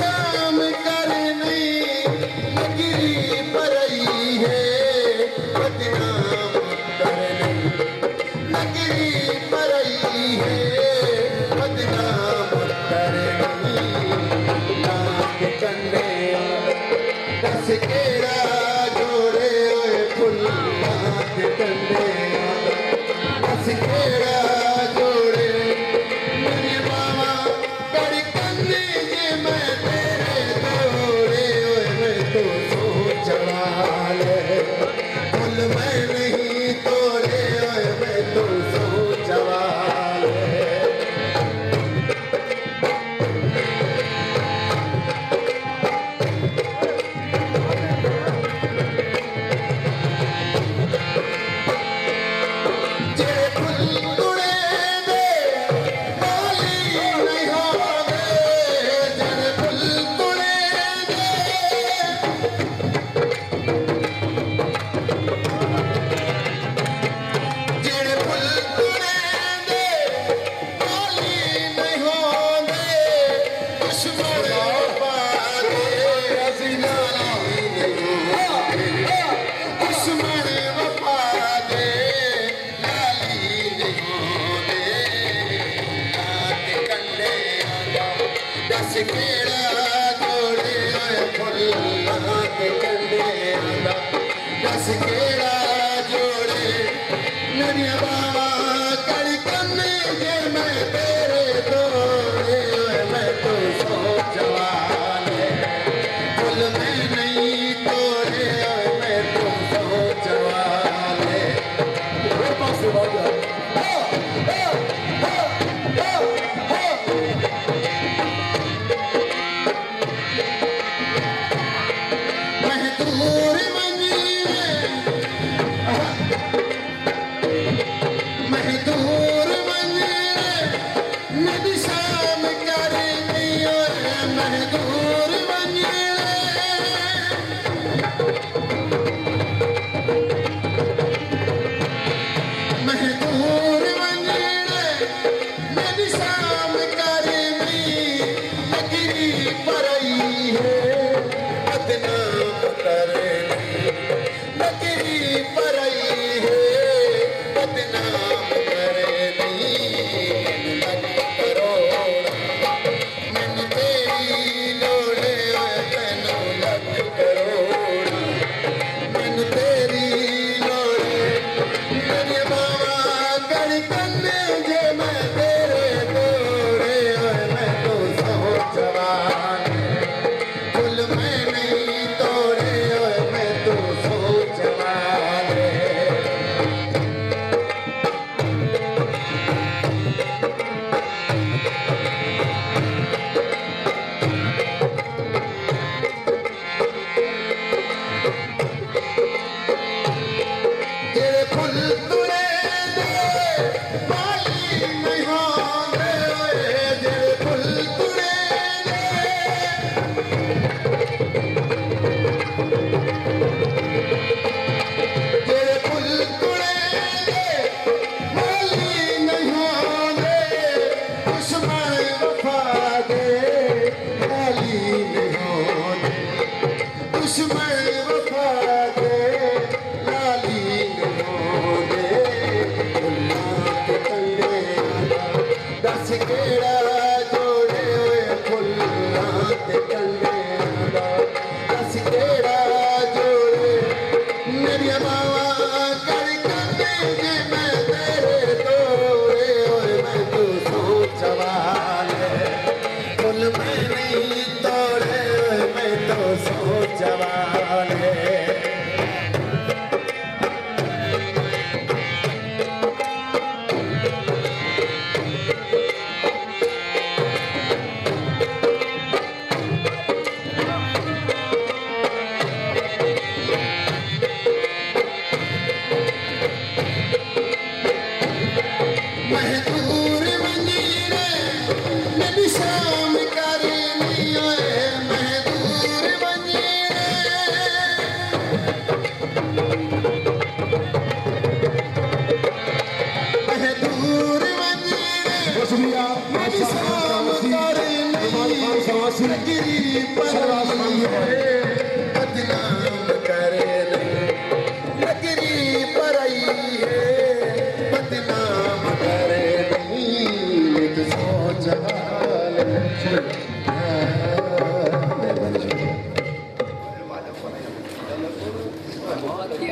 शाम करनी नगरी परई है बदनाम करनी नगरी परई है बदनाम करनी नाक कंडे दस केड़ा जोड़े ओए फुल नाक कंडे दस केड़ा जोड़े मेरी मामा कड़ी कंदी जे मैं तेरे दौड़े ओए मैं तो सोच वाले फुल मैं नहीं तोड़े ओए मैं तो सोच वाले दस केड़ा जोड़े ओए फुल नाक कंडे आंदा दस केड़ा जोड़े मेरी बाबा कड़ी कन्ने जे मैं तेरे दौड़े ओए मैं तो सोच वाले फुल मैं नहीं तोड़े ओए मैं तो सोच वाले पराई है बदनाम करे नहीं, नगरी पराई है बदनाम करे नहीं, एक सोच हाल